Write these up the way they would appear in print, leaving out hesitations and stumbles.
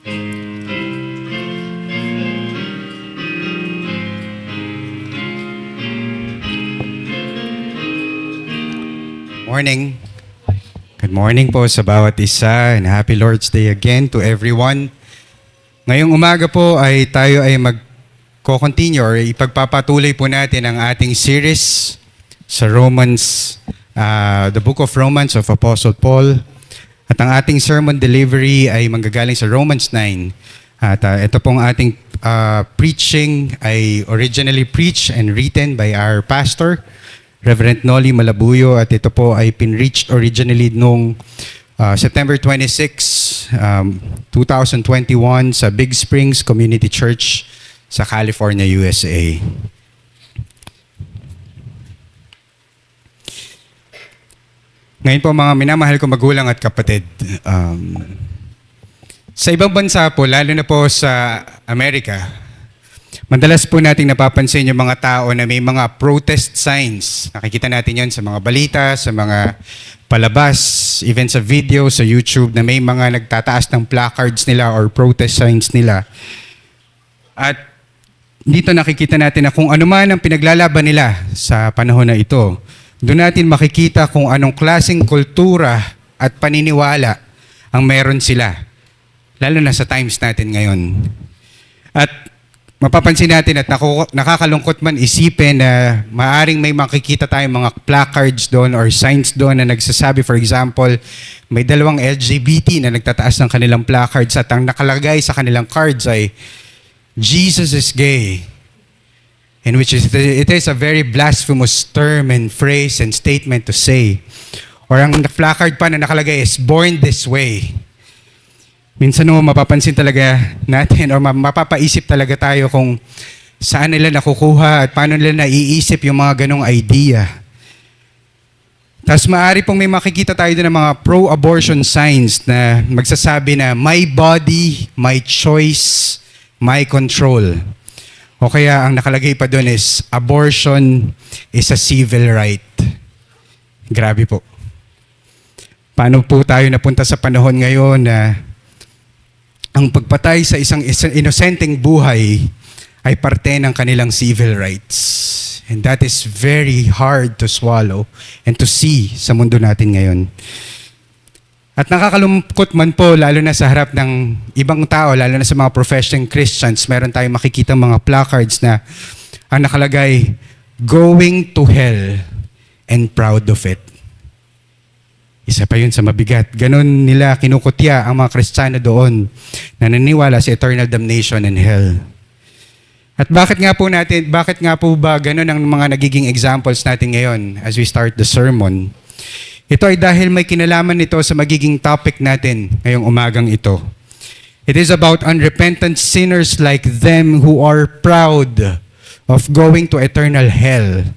Morning. Good morning po sa bawat isa and happy Lord's Day again to everyone. Ngayong umaga po ay tayo ay mag-continue or ipagpapatuloy po natin ang ating series sa Romans, the Book of Romans of Apostle Paul. At ang ating sermon delivery ay manggagaling sa Romans 9. At ito pong ating preaching ay originally preached and written by our pastor, Reverend Noli Malabuyo, at ito po ay pinreached originally noong September 26, 2021 sa Big Springs Community Church sa California, USA. Ngayon po mga minamahal ko magulang at kapatid, sa ibang bansa po, lalo na po sa Amerika, madalas po nating napapansin yung mga tao na may mga protest signs. Nakikita natin yon sa mga balita, sa mga palabas, even sa video, sa YouTube, na may mga nagtataas ng placards nila or protest signs nila. At dito nakikita natin na kung ano man ang pinaglalaban nila sa panahon na ito, doon natin makikita kung anong klaseng kultura at paniniwala ang meron sila. Lalo na sa times natin ngayon. At mapapansin natin at nakakalungkot man isipin na maaring may makikita tayong mga placards doon or signs doon na nagsasabi, for example, may dalawang LGBT na nagtataas ng kanilang placards at ang nakalagay sa kanilang cards ay, Jesus is gay. In which it is a very blasphemous term and phrase and statement to say. Or ang placard pa na nakalagay is, born this way. Minsan mapapansin talaga natin o mapapaisip talaga tayo kung saan nila nakukuha at paano nila naiisip yung mga ganong idea. Tapos maaari pong may makikita tayo din ng mga pro-abortion signs na magsasabi na my body, my choice, my control. O kaya ang nakalagay pa doon is abortion is a civil right. Grabe po. Paano po tayo napunta sa panahon ngayon na ang pagpatay sa isang inosenteng buhay ay parte ng kanilang civil rights. And that is very hard to swallow and to see sa mundo natin ngayon. At nakakalungkot man po, lalo na sa harap ng ibang tao, lalo na sa mga professing Christians, meron tayong makikita mga placards na ang nakalagay, going to hell and proud of it. Isa pa yun sa mabigat. Ganon nila kinukutya ang mga Kristiyano doon na naniniwala sa eternal damnation and hell. At bakit nga po ba ganon ang mga nagiging examples natin ngayon as we start the sermon? Ito ay dahil may kinalaman nito sa magiging topic natin ngayong umagang ito. It is about unrepentant sinners like them who are proud of going to eternal hell.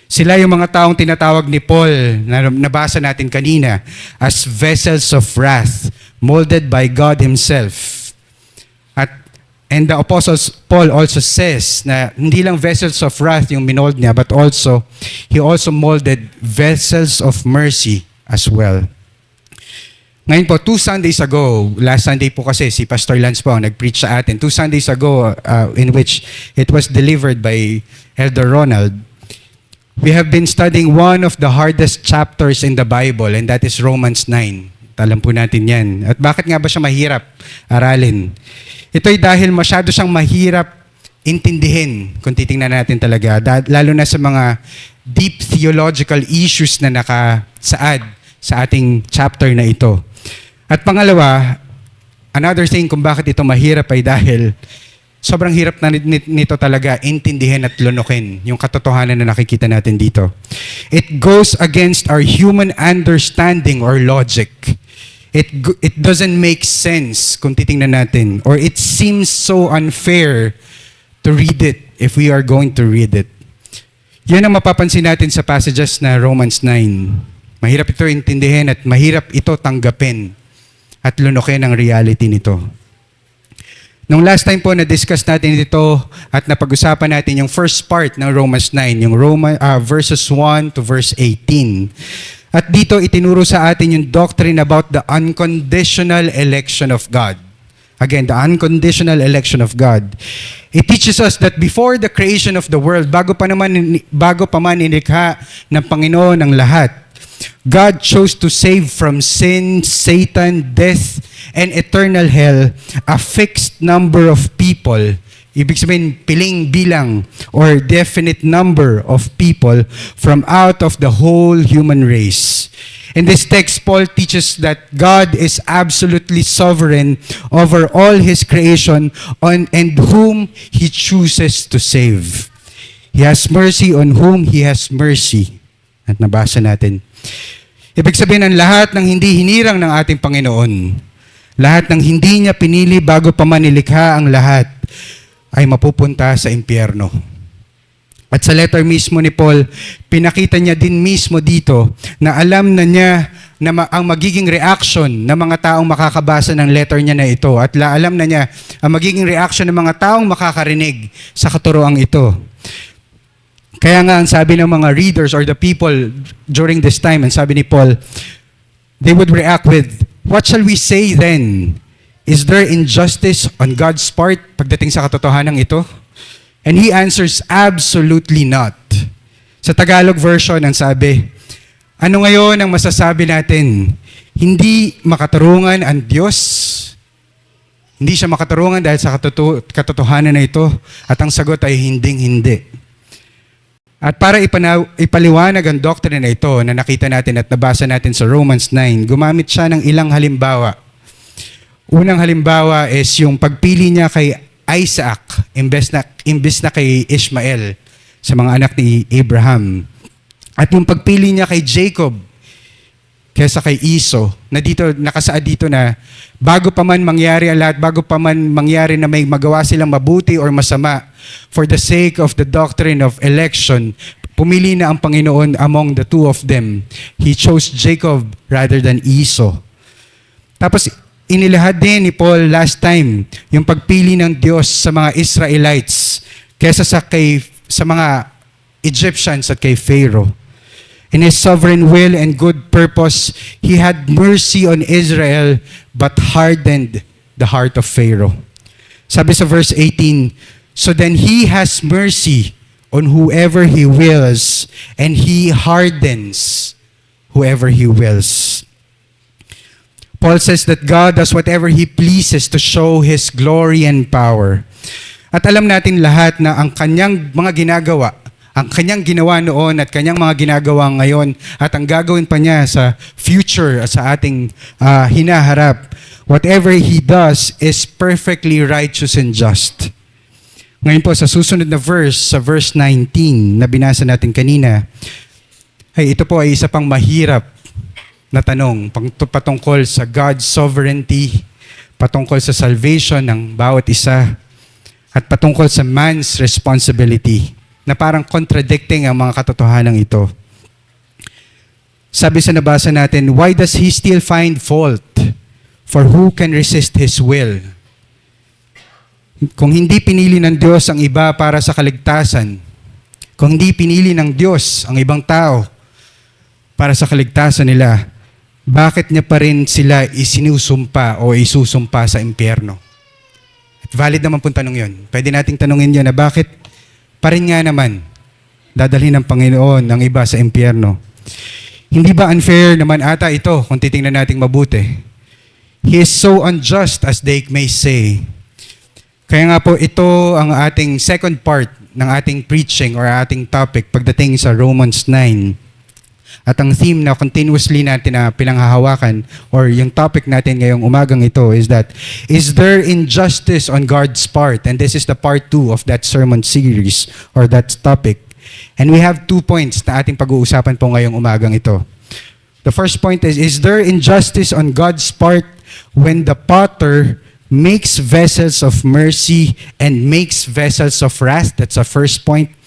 Sila yung mga taong tinatawag ni Paul na nabasa natin kanina as vessels of wrath, molded by God Himself. And the Apostle Paul also says na hindi lang vessels of wrath yung minold niya, but also, he also molded vessels of mercy as well. Ngayon po, 2 Sundays ago, last Sunday po kasi si Pastor Lance po ang nag-preach sa atin. 2 Sundays ago, in which it was delivered by Elder Ronald, we have been studying one of the hardest chapters in the Bible, and that is Romans 9. Alam po natin yan. At bakit nga ba siya mahirap aralin? Ito'y dahil masyado siyang mahirap intindihin kung titingnan natin talaga, lalo na sa mga deep theological issues na nakasaad sa ating chapter na ito. At pangalawa, another thing kung bakit ito mahirap ay dahil sobrang hirap na nito talaga intindihin at lunukin yung katotohanan na nakikita natin dito. It goes against our human understanding or logic. It doesn't make sense kung titingnan natin, or it seems so unfair to read it if we are going to read it. Yan ang mapapansin natin sa passages na Romans 9. Mahirap ito intindihin at mahirap ito tanggapin at lunukin ang reality nito. Nung last time po na-discuss natin ito at napag-usapan natin yung first part ng Romans 9, yung verses 1 to verse 18. At dito itinuro sa atin yung doctrine about the unconditional election of God. Again, the unconditional election of God. It teaches us that before the creation of the world, bago pa man inikha ng Panginoon ang lahat, God chose to save from sin, Satan, death, and eternal hell a fixed number of people. Ibig sabihin, piling bilang or definite number of people from out of the whole human race. In this text, Paul teaches that God is absolutely sovereign over all His creation and whom He chooses to save. He has mercy on whom He has mercy. At nabasa natin. Ibig sabihin, ang lahat ng hindi hinirang ng ating Panginoon, lahat ng hindi niya pinili bago pa man nilikha ang lahat, ay mapupunta sa impyerno. At sa letter mismo ni Paul, pinakita niya din mismo dito na alam na niya na ang magiging reaction ng mga taong makakabasa ng letter niya na ito. At alam na niya ang magiging reaction ng mga taong makakarinig sa katuroang ito. Kaya nga ang sabi ng mga readers or the people during this time, ang sabi ni Paul, they would react with, "What shall we say then? Is there injustice on God's part pagdating sa katotohanan ito?" And he answers, absolutely not. Sa Tagalog version, ang sabi, ano ngayon ang masasabi natin? Hindi makatarungan ang Diyos. Hindi siya makatarungan dahil sa katotohanan na ito. At ang sagot ay hindi. At para ipaliwanag ang doctrine na ito na nakita natin at nabasa natin sa Romans 9, gumamit siya ng ilang halimbawa. Unang halimbawa is yung pagpili niya kay Isaac imbes na kay Ishmael sa mga anak ni Abraham. At yung pagpili niya kay Jacob kaysa kay Esau, na dito nakasaad dito na bago pa man mangyari ang lahat, bago pa man mangyari na may magawa silang mabuti or masama, for the sake of the doctrine of election, pumili na ang Panginoon among the two of them. He chose Jacob rather than Esau. Tapos inilahad din ni Paul last time yung pagpili ng Diyos sa mga Israelites kaysa sa mga Egyptians at kay Pharaoh. In His sovereign will and good purpose, He had mercy on Israel but hardened the heart of Pharaoh. Sabi sa verse 18, so then He has mercy on whoever He wills and He hardens whoever He wills. Paul says that God does whatever He pleases to show His glory and power. At alam natin lahat na ang kanyang mga ginagawa, ang kanyang ginawa noon at kanyang mga ginagawa ngayon at ang gagawin pa niya sa future, sa ating hinaharap, whatever He does is perfectly righteous and just. Ngayon po sa susunod na verse, sa verse 19 na binasa natin kanina, ay ito po ay isa pang mahirap na tanong patungkol sa God's sovereignty, patungkol sa salvation ng bawat isa, at patungkol sa man's responsibility, na parang contradicting ang mga katotohanan ito. Sabi sa nabasa natin, why does He still find fault? For who can resist His will? Kung hindi pinili ng Diyos ang iba para sa kaligtasan, kung hindi pinili ng Diyos ang ibang tao para sa kaligtasan nila, bakit niya pa rin sila isinusumpa o isusumpa sa impyerno? At valid naman pong tanong yun. Pwede nating tanungin yun na bakit pa rin nga naman dadalhin ng Panginoon ang iba sa impyerno? Hindi ba unfair naman ata ito kung titingnan nating mabuti? He is so unjust as they may say. Kaya nga po ito ang ating second part ng ating preaching or ating topic pagdating sa Romans 9. At ang theme na continuously natin na pinanghahawakan or yung topic natin ngayong umagang ito is that, is there injustice on God's part? And this is the part 2 of that sermon series or that topic. And we have 2 points na ating pag-uusapan po ngayong umagang ito. The first point is there injustice on God's part when the potter makes vessels of mercy and makes vessels of wrath? That's the first point.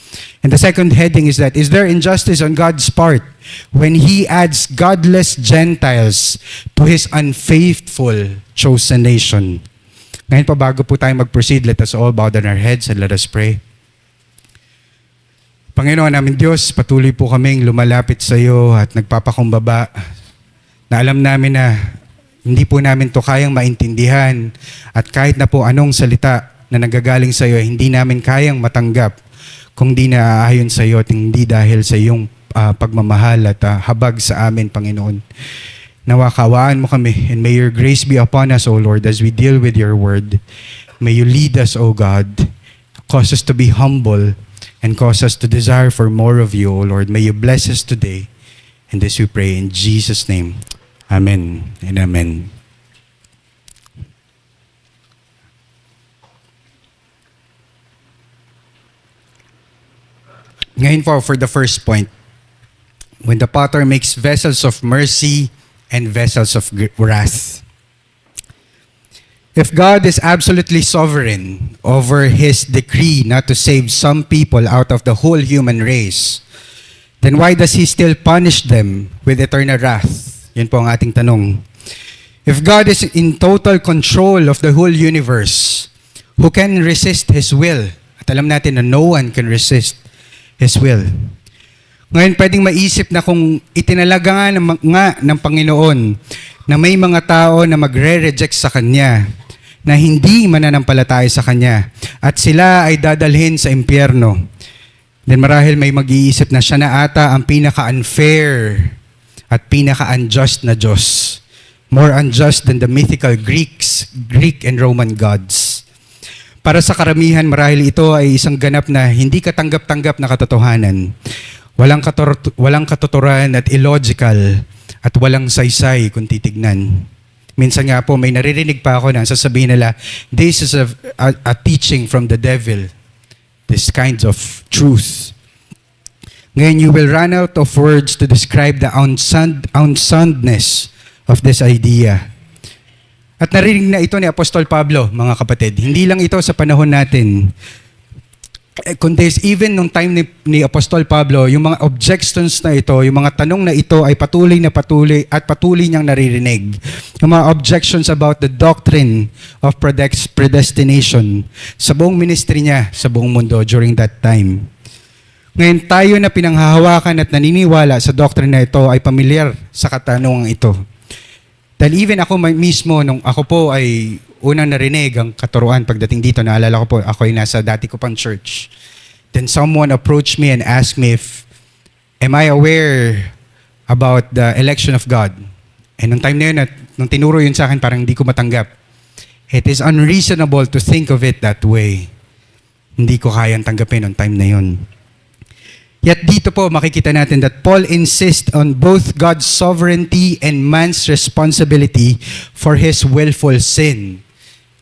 And the second heading is that, is there injustice on God's part when He adds godless Gentiles to His unfaithful chosen nation? Ngayon pa, bago po tayo mag-proceed, let us all bow down our heads and let us pray. Panginoon namin Diyos, patuloy po kaming lumalapit sa iyo at nagpapakumbaba na alam namin na Hindi po namin to kayang maintindihan. At kahit na po anong salita na nanggagaling sa iyo, hindi namin kayang matanggap kung di naaayon sa iyo at hindi dahil sa iyong pagmamahal at habag sa amin, Panginoon. Nawakawaan mo kami, and may your grace be upon us, O Lord, as we deal with your word. May you lead us, O God. Cause us to be humble and cause us to desire for more of you, O Lord. May you bless us today. And this we pray in Jesus' name. Amen and amen. Ngayon po, for the first point, when the potter makes vessels of mercy and vessels of wrath. If God is absolutely sovereign over His decree not to save some people out of the whole human race, then why does He still punish them with eternal wrath? Yun po ang ating tanong. If God is in total control of the whole universe, who can resist His will? At alam natin na no one can resist His will. Ngayon, pwedeng maisip na kung itinalaga nga ng Panginoon na may mga tao na magre-reject sa Kanya, na hindi mananampalataya sa Kanya, at sila ay dadalhin sa impyerno, then marahil may mag-iisip na siya na ata ang pinaka-unfair at pinaka-unjust na Diyos. More unjust than the mythical Greek and Roman gods. Para sa karamihan, marahil ito ay isang ganap na hindi katanggap-tanggap na katotohanan. Walang katuturan at illogical at walang saysay kung titignan. Minsan nga po, may naririnig pa ako na sasabihin nila, this is a teaching from the devil. This kind of truth. Ngayon, you will run out of words to describe the unsoundness of this idea. At narinig na ito ni Apostol Pablo, mga kapatid. Hindi lang ito sa panahon natin. Kundi even nung time ni Apostol Pablo, yung mga objections na ito, yung mga tanong na ito ay patuloy niyang naririnig. Yung mga objections about the doctrine of predestination sa buong ministry niya sa buong mundo during that time. Ngayon tayo na pinanghahawakan at naniniwala sa doctrine na ito ay pamilyar sa katanungan ito. Dahil even ako mismo, nung ako po ay unang narinig ang katuruan pagdating dito, naalala ko po, ako ay nasa dati ko pang church. Then someone approached me and asked me if, am I aware about the election of God? And nung time na yun, at nung tinuro yun sa akin, parang hindi ko matanggap. It is unreasonable to think of it that way. Hindi ko kayang tanggapin nung time na yun. Yet dito po makikita natin that Paul insists on both God's sovereignty and man's responsibility for his willful sin.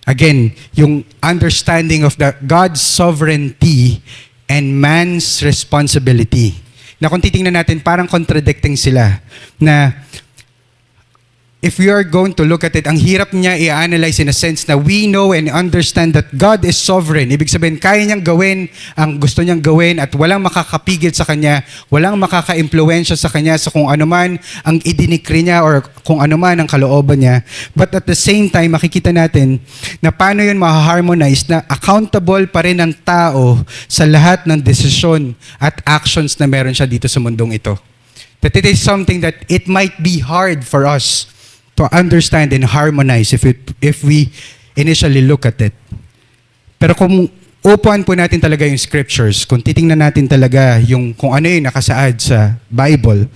Again, yung understanding of the God's sovereignty and man's responsibility. Na kung titingnan natin, parang contradicting sila. Na if we are going to look at it, ang hirap niya i-analyze in a sense na we know and understand that God is sovereign. Ibig sabihin, kaya niyang gawin ang gusto niyang gawin at walang makakapigil sa Kanya, walang makaka-impluensya sa Kanya sa kung ano man ang idinikri niya or kung ano man ang kalooban niya. But at the same time, makikita natin na paano yun maha-harmonize na accountable pa rin ang tao sa lahat ng desisyon at actions na meron siya dito sa mundong ito. That it is something that it might be hard for us to understand and harmonize if we initially look at it. Pero kung upuan po natin talaga yung scriptures, kung titingnan natin talaga yung kung ano yung nakasaad sa Bible,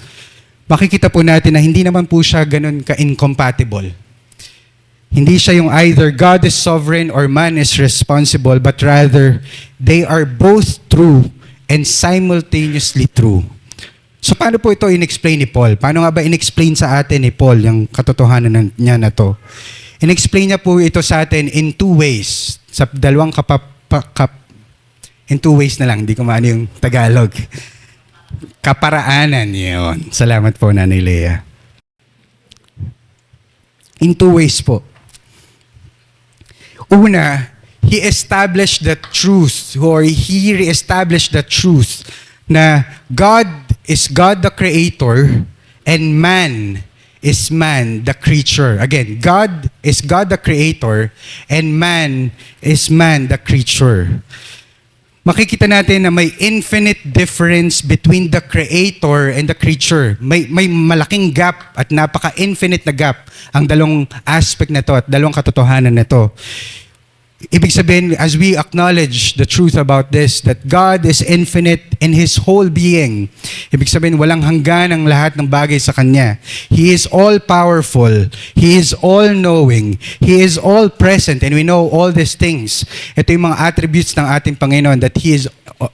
makikita po natin na hindi naman po siya ganun ka-incompatible. Hindi siya yung either God is sovereign or man is responsible, but rather they are both true and simultaneously true. So paano po ito in-explain ni Paul? Paano nga ba in-explain sa atin ni Paul yung katotohanan niya na to? In-explain niya po ito sa atin in two ways. Sa dalawang in two ways na lang, hindi ko maano yung Tagalog. Kaparaanan yun. Salamat po, Nanay Lea. In two ways po. Una, he established the truth, or he re-established the truth na God is God the Creator and man is man the creature. Again, God is God the Creator and man is man the creature. makikita natin na may infinite difference between the creator and the creature. May malaking gap at napaka-infinite na gap ang dalawang aspect na to at dalawang katotohanan na to. Ibig sabihin, as we acknowledge the truth about this, that God is infinite in His whole being. Ibig sabihin, walang hanggan ang lahat ng bagay sa Kanya. He is all-powerful. He is all-knowing. He is all-present. And we know all these things. Ito yung mga attributes ng ating Panginoon, that He is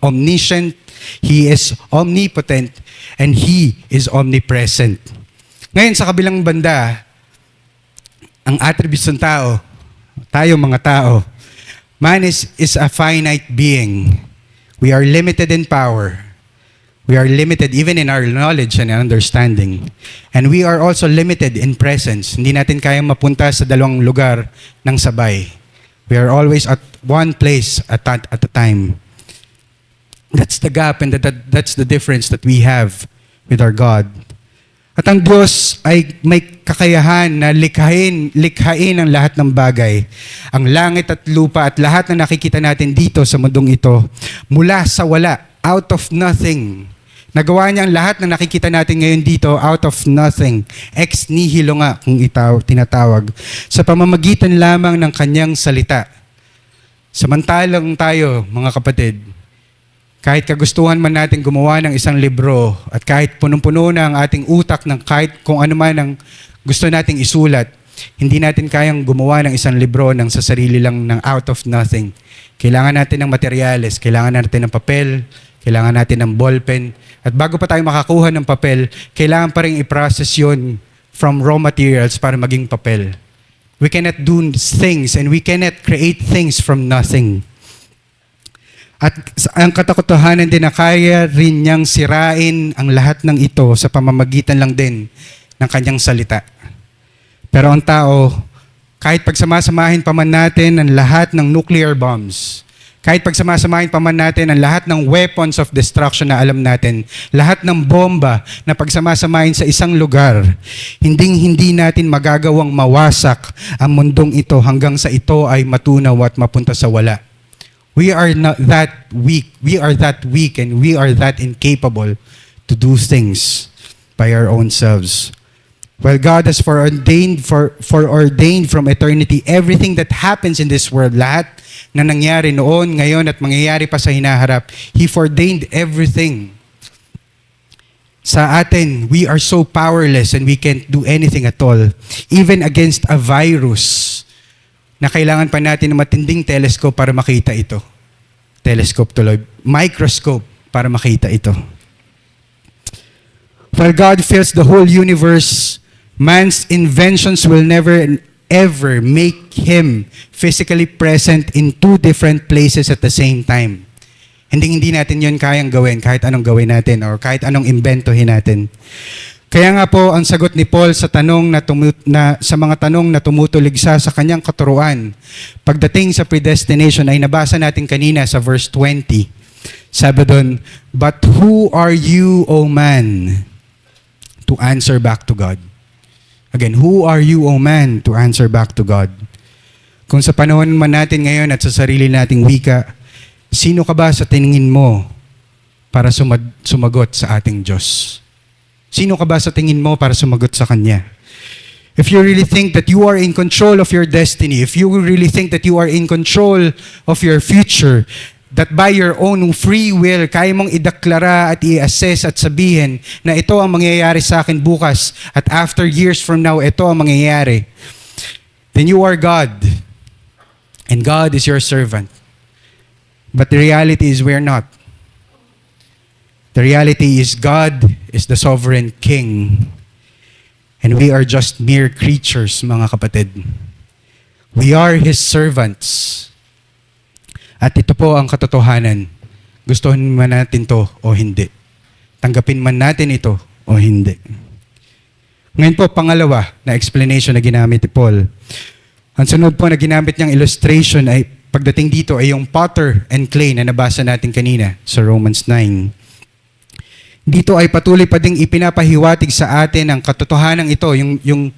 omniscient, He is omnipotent, and He is omnipresent. Ngayon, sa kabilang banda, ang attributes ng tao, tayo mga tao, man is a finite being. We are limited in power. We are limited even in our knowledge and understanding. And we are also limited in presence. Hindi natin kayang mapunta sa dalawang lugar ng sabay. We are always at one place at a time. That's the gap and that's the difference that we have with our God. At ang Diyos ay may kakayahan na likhain ang lahat ng bagay. Ang langit at lupa at lahat na nakikita natin dito sa mundong ito, mula sa wala, out of nothing. Nagawa niya ang lahat na nakikita natin ngayon dito out of nothing. Ex nihilo nga kung tinatawag. Sa pamamagitan lamang ng kanyang salita. Samantalang tayo, mga kapatid, kahit kagustuhan man natin gumawa ng isang libro at kahit punong-puno na ang ating utak ng kahit kung ano man ang gusto nating isulat, hindi natin kayang gumawa ng isang libro ng sa sarili lang ng out of nothing. Kailangan natin ng materyales, kailangan natin ng papel, kailangan natin ng ballpen. At bago pa tayo makakuha ng papel, kailangan pa rin i-process yun from raw materials para maging papel. We cannot do things and we cannot create things from nothing. At ang katotohanan din na kaya rin niyang sirain ang lahat ng ito sa pamamagitan lang din ng kanyang salita. Pero ang tao, kahit pagsamasamahin pa man natin ang lahat ng nuclear bombs, kahit pagsamasamahin pa man natin ang lahat ng weapons of destruction na alam natin, lahat ng bomba na pagsamasamahin sa isang lugar, hindi natin magagawang mawasak ang mundong ito hanggang sa ito ay matunaw at mapunta sa wala. We are not that weak. We are that weak and we are that incapable to do things by our own selves. While God has foreordained from eternity everything that happens in this world, lahat na nangyari noon, ngayon at mangyayari pa sa hinaharap, He foreordained everything. Sa atin, we are so powerless and we can't do anything at all. Even against a virus, na kailangan pa natin ng matinding telescope para makita ito. Telescope tuloy. Microscope para makita ito. While God fills the whole universe, man's inventions will never ever make Him physically present in two different places at the same time. Hindi natin yun kayang gawin kahit anong gawin natin or kahit anong imbentohin natin. Kaya nga po, ang sagot ni Paul sa sa mga tanong na tumutuligsa sa kanyang katuruan, pagdating sa predestination ay nabasa natin kanina sa verse 20. Sabi doon, "But who are you, O man, to answer back to God?" Again, who are you, O man, to answer back to God? Kung sa panahon man natin ngayon at sa sarili nating wika, sino ka ba sa tingin mo para sumagot sa ating Diyos? Sino ka ba sa tingin mo para sumagot sa Kanya? If you really think that you are in control of your destiny, if you really think that you are in control of your future, that by your own free will, kaya mong ideklara at i-assess at sabihin na ito ang mangyayari sa akin bukas at after years from now, ito ang mangyayari, then you are God. And God is your servant. But the reality is we're not. The reality is God is the sovereign King. And we are just mere creatures, mga kapatid. We are His servants. At ito po ang katotohanan. Gustuhin man natin to o hindi. Tanggapin man natin ito o hindi. Ngayon po, pangalawa na explanation na ginamit ni Paul. Ang sunod po na ginamit niyang illustration ay pagdating dito ay yung potter and clay na nabasa natin kanina sa Romans 9. Dito ay patuloy pa ding ipinapahiwatig sa atin ang katotohanan ito, yung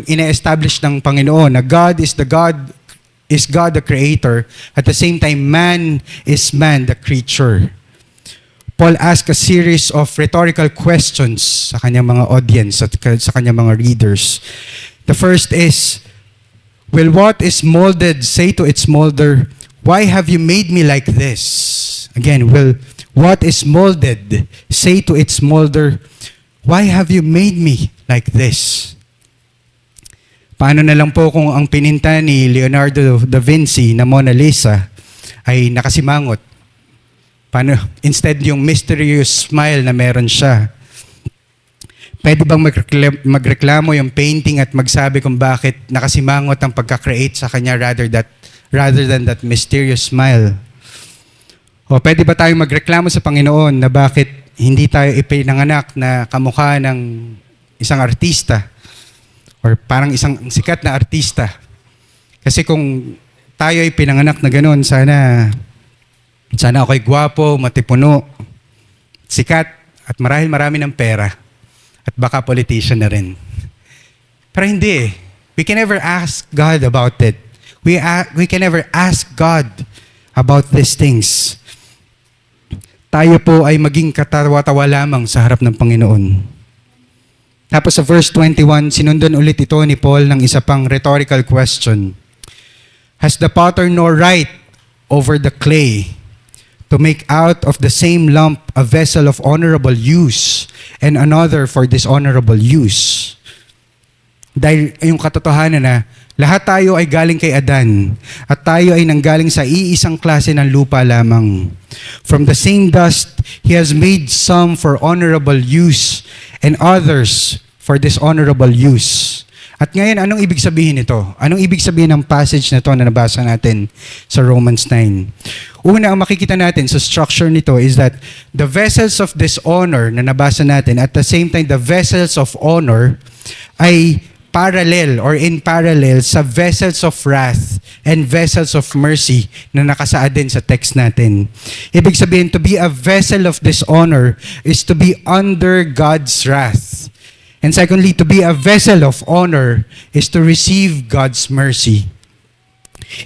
ine-establish ng Panginoon na God is the God is God the creator. At the same time, man is man the creature. Paul asked a series of rhetorical questions sa kanyang mga audience at sa kanyang mga readers. The first is, will what is molded say to its molder, why have you made me like this? Again, will what is molded say to its molder, why have you made me like this? Paano na lang po kung ang pininta ni Leonardo da Vinci na Mona Lisa ay nakasimangot? Paano, instead yung mysterious smile na meron siya, pwede bang magreklamo yung painting at magsabi kung bakit nakasimangot ang pagka-create sa kanya rather than that mysterious smile? O pwede ba tayong magreklamo sa Panginoon na bakit hindi tayo ipinanganak na kamukha ng isang artista or parang isang sikat na artista? Kasi kung tayo ay pinanganak na gano'n, sana ako'y gwapo, matipuno, sikat, at marami ng pera. At baka politician na rin. Pero hindi. We can never ask God about it. We can never ask God about these things. Tayo po ay maging katawa-tawa lamang sa harap ng Panginoon. Tapos sa verse 21, sinundan ulit ito ni Paul ng isa pang rhetorical question. Has the potter no right over the clay to make out of the same lump a vessel of honorable use and another for dishonorable use? Dahil yung katotohanan na lahat tayo ay galing kay Adan at tayo ay nanggaling sa iisang klase ng lupa lamang. From the same dust, He has made some for honorable use and others for dishonorable use. At ngayon, anong ibig sabihin nito? Anong ibig sabihin ng passage na ito na nabasa natin sa Romans 9? Una, ang makikita natin sa structure nito is that the vessels of dishonor na nabasa natin at the same time the vessels of honor ay parallel or in parallel sa vessels of wrath and vessels of mercy na nakasaad din sa text natin. Ibig sabihin, to be a vessel of dishonor is to be under God's wrath. And secondly, to be a vessel of honor is to receive God's mercy.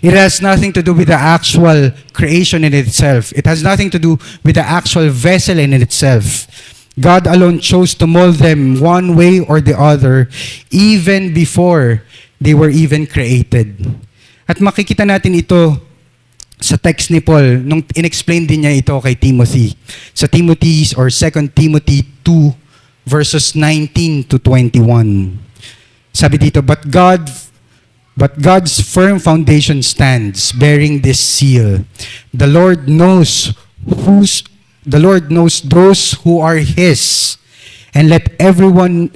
It has nothing to do with the actual creation in itself. It has nothing to do with the actual vessel in itself. God alone chose to mold them one way or the other even before they were even created. At makikita natin ito sa text ni Paul nung inexplain din niya ito kay Timothy. Sa Timothy or 2 Timothy 2 verses 19 to 21. Sabi dito, But God's firm foundation stands, bearing this seal. The Lord knows those who are His, and let everyone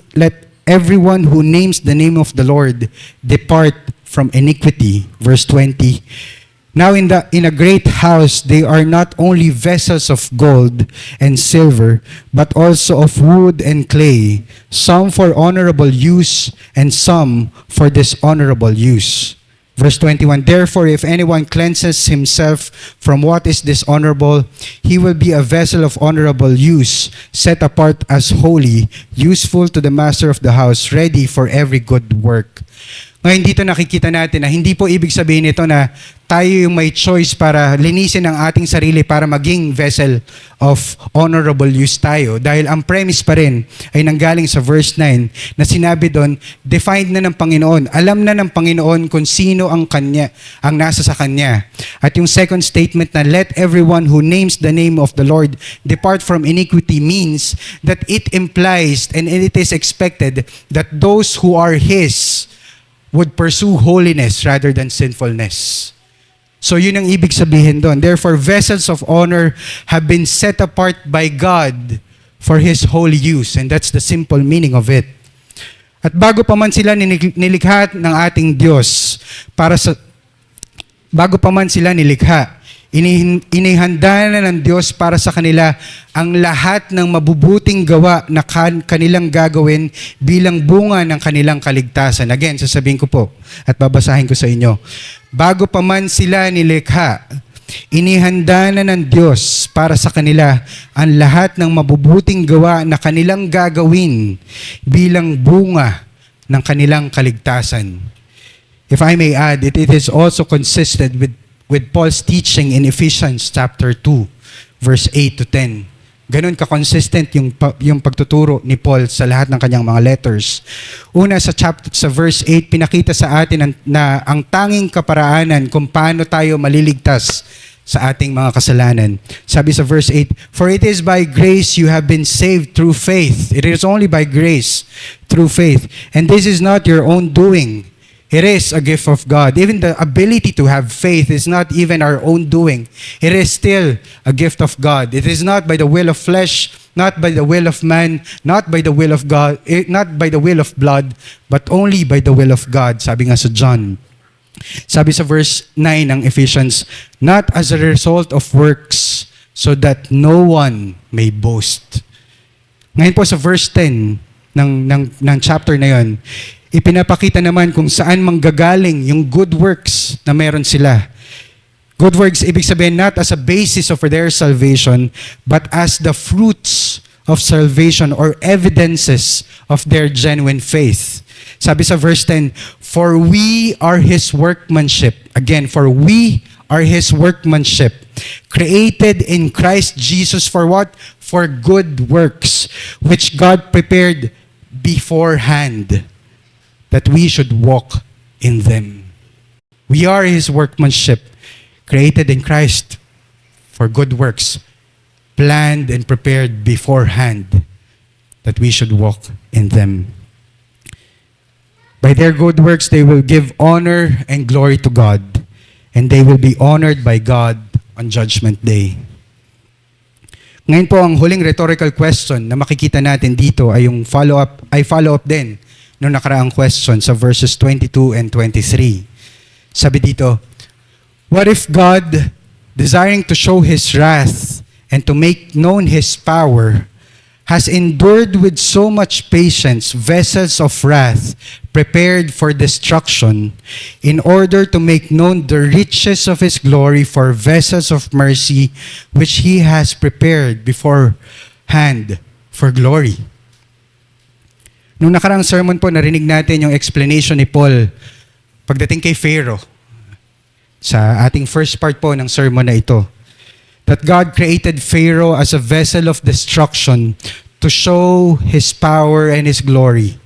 who names the name of the Lord depart from iniquity. Verse 20. Now in a great house they are not only vessels of gold and silver, but also of wood and clay, some for honorable use and some for dishonorable use. Verse 21, Therefore if anyone cleanses himself from what is dishonorable, he will be a vessel of honorable use, set apart as holy, useful to the master of the house, ready for every good work. Ngayon dito nakikita natin na hindi po ibig sabihin nito na tayo yung may choice para linisin ang ating sarili para maging vessel of honorable use tayo. Dahil ang premise pa rin ay nanggaling sa verse 9 na sinabi doon, defined na ng Panginoon. Alam na ng Panginoon kung sino ang nasa sa Kanya. At yung second statement na let everyone who names the name of the Lord depart from iniquity means that it implies and it is expected that those who are His would pursue holiness rather than sinfulness. So yun ang ibig sabihin doon. Therefore, vessels of honor have been set apart by God for His holy use. And that's the simple meaning of it. At bago pa man sila nilikha ng ating Diyos, bago pa man sila nilikha, inihanda na ng Diyos para sa kanila ang lahat ng mabubuting gawa na kanilang gagawin bilang bunga ng kanilang kaligtasan. Again, sasabihin ko po at babasahin ko sa inyo. Bago pa man sila nilikha, inihanda na ng Diyos para sa kanila ang lahat ng mabubuting gawa na kanilang gagawin bilang bunga ng kanilang kaligtasan. if I may add, it is also consistent with Paul's teaching in Ephesians chapter 2, verse 8 to 10. Ganon ka-consistent yung pagtuturo ni Paul sa lahat ng kanyang mga letters. Una sa verse 8, pinakita sa atin na ang tanging kaparaanan kung paano tayo maliligtas sa ating mga kasalanan. Sabi sa verse 8, "For it is by grace you have been saved through faith." It is only by grace through faith. "And this is not your own doing. It is a gift of God." Even the ability to have faith is not even our own doing. It is still a gift of God. It is not by the will of flesh, not by the will of man, not by the will of God, not by the will of blood, but only by the will of God. Sabi nga sa John. Sabi sa verse 9 ng Ephesians, "Not as a result of works, so that no one may boast." Ngayon po sa verse 10 ng chapter na yon, ipinapakita naman kung saan manggagaling yung good works na meron sila. Good works, ibig sabihin, not as a basis of their salvation, but as the fruits of salvation or evidences of their genuine faith. Sabi sa verse 10, "For we are His workmanship." Again, for we are His workmanship, created in Christ Jesus for what? For good works, which God prepared beforehand, that we should walk in them. We are His workmanship, created in Christ for good works, planned and prepared beforehand, that we should walk in them. By their good works, they will give honor and glory to God, and they will be honored by God on Judgment Day. Ngayon po, ang huling rhetorical question na makikita natin dito ay yung follow-up din noong nakaraang question sa verses 22 and 23. Sabi dito, "What if God, desiring to show His wrath and to make known His power, has endured with so much patience vessels of wrath prepared for destruction, in order to make known the riches of His glory for vessels of mercy, which He has prepared beforehand for glory." Nung nakarang sermon po, narinig natin yung explanation ni Paul pagdating kay Pharaoh. Sa ating first part po ng sermon na ito, that God created Pharaoh as a vessel of destruction to show His power and His glory.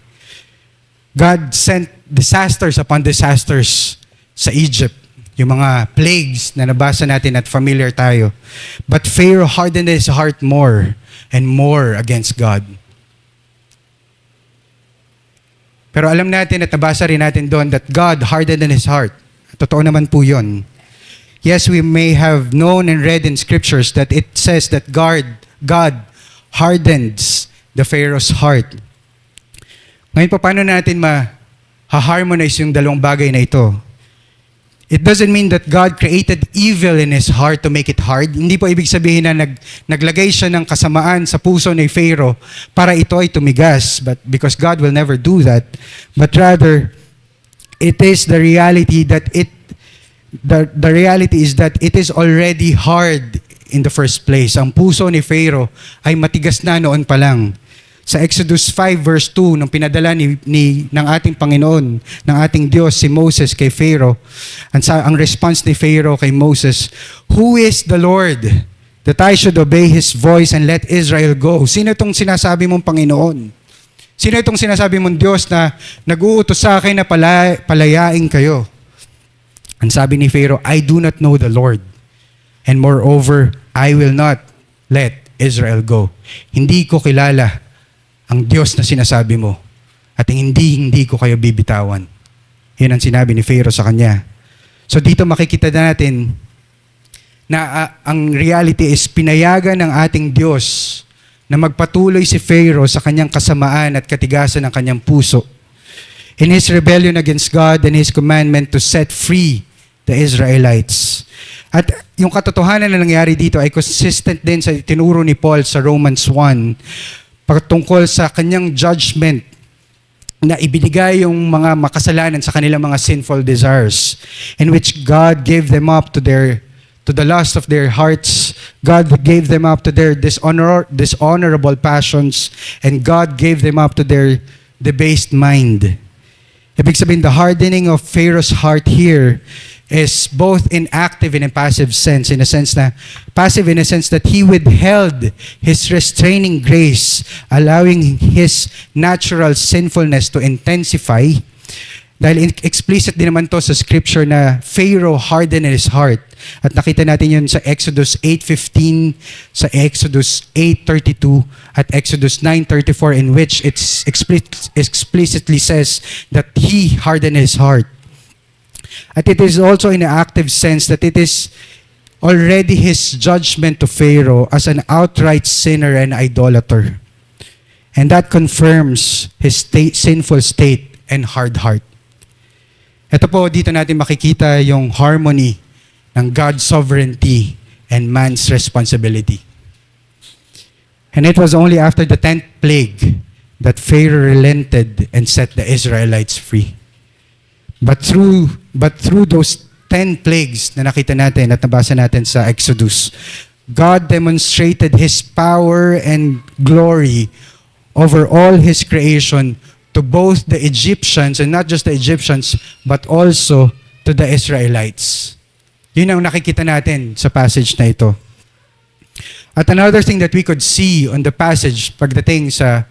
God sent disasters upon disasters sa Egypt, yung mga plagues na nabasa natin at familiar tayo. But Pharaoh hardened his heart more and more against God. Pero alam natin at nabasa rin natin doon that God hardened in His heart. Totoo naman po yun. Yes, we may have known and read in scriptures that it says that God hardens the Pharaoh's heart. Ngayon po, paano natin ma-harmonize yung dalawang bagay na ito? It doesn't mean that God created evil in His heart to make it hard. Hindi po ibig sabihin na naglagay siya ng kasamaan sa puso ni Pharaoh para ito ay tumigas. But because God will never do that. But rather, it is the reality that the reality is that it is already hard in the first place. Ang puso ni Pharaoh ay matigas na noon pa lang. Sa Exodus 5 verse 2, nung pinadala ng ating Panginoon, ng ating Diyos, si Moses kay Pharaoh, ang response ni Pharaoh kay Moses, "Who is the Lord that I should obey His voice and let Israel go?" Sino itong sinasabi mong Panginoon? Sino itong sinasabi mong Diyos na nag-uutos sa akin na palayain kayo? Ang sabi ni Pharaoh, "I do not know the Lord, and moreover, I will not let Israel go." Hindi ko kilala ang Diyos na sinasabi mo, at hindi ko kayo bibitawan. Yun ang sinabi ni Pharaoh sa kanya. So dito makikita natin na ang reality is pinayagan ng ating Diyos na magpatuloy si Pharaoh sa kanyang kasamaan at katigasan ng kanyang puso. In his rebellion against God and His commandment to set free the Israelites. At yung katotohanan na nangyari dito ay consistent din sa tinuro ni Paul sa Romans 1, patungkol sa kanyang judgment na ibinigay yung mga makasalanan sa kanilang mga sinful desires, in which God gave them up to the lust of their hearts. God gave them up to their dishonorable passions, and God gave them up to their debased mind. Ibig sabihin, the hardening of Pharaoh's heart here is both in active and in passive sense, in a sense na, passive in a sense that he withheld his restraining grace, allowing his natural sinfulness to intensify. Dahil explicit din naman to sa scripture na Pharaoh hardened his heart. At nakita natin yun sa Exodus 8:15, sa Exodus 8:32, at Exodus 9:34, in which it explicitly says that he hardened his heart. At it is also in an active sense that it is already his judgment to Pharaoh as an outright sinner and idolater. And that confirms his sinful state and hard heart. Ito po, dito natin makikita yung harmony ng God's sovereignty and man's responsibility. And it was only after the 10th plague that Pharaoh relented and set the Israelites free. But through those 10 plagues na nakita natin at nabasa natin sa Exodus, God demonstrated His power and glory over all His creation to both the Egyptians, and not just the Egyptians, but also to the Israelites. Yun ang nakikita natin sa passage na ito. At another thing that we could see on the passage pagdating sa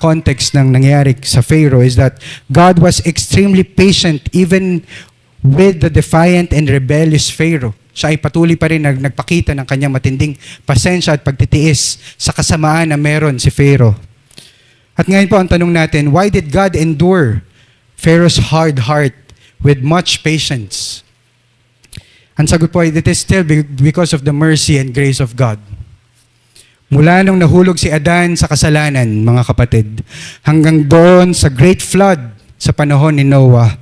context ng nangyari sa Pharaoh is that God was extremely patient even with the defiant and rebellious Pharaoh. Siya ay patuloy pa rin nagpakita ng kanyang matinding pasensya at pagtitiis sa kasamaan na meron si Pharaoh. At ngayon po ang tanong natin, why did God endure Pharaoh's hard heart with much patience? Ang sagot po ay, it is still because of the mercy and grace of God. Mula nung nahulog si Adan sa kasalanan, mga kapatid, hanggang doon sa great flood sa panahon ni Noah,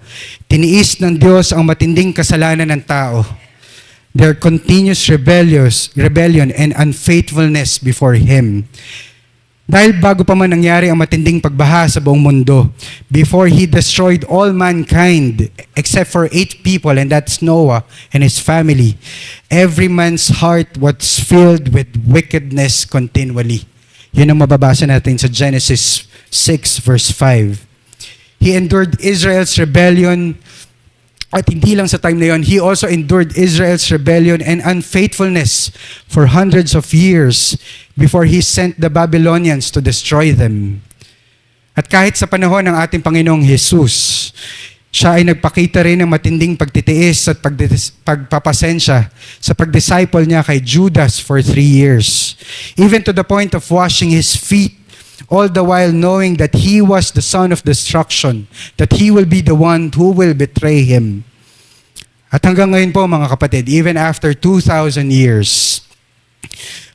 tiniis ng Diyos ang matinding kasalanan ng tao, their continuous rebellion and unfaithfulness before Him. Dahil bago pa man nangyari ang matinding pagbaha sa buong mundo, before He destroyed all mankind except for 8 people, and that's Noah and his family, every man's heart was filled with wickedness continually. Yun ang mababasa natin sa Genesis 6 verse 5. He endured Israel's rebellion, at hindi lang sa time na yon, He also endured Israel's rebellion and unfaithfulness for hundreds of years before He sent the Babylonians to destroy them. At kahit sa panahon ng ating Panginoong Jesus, Siya ay nagpakita rin ng matinding pagtitiis at pagpapasensya sa pagdisciple niya kay Judas for 3 years. Even to the point of washing his feet, all the while knowing that he was the son of destruction, that he will be the one who will betray him. At hanggang ngayon po mga kapatid, even after 2,000 years,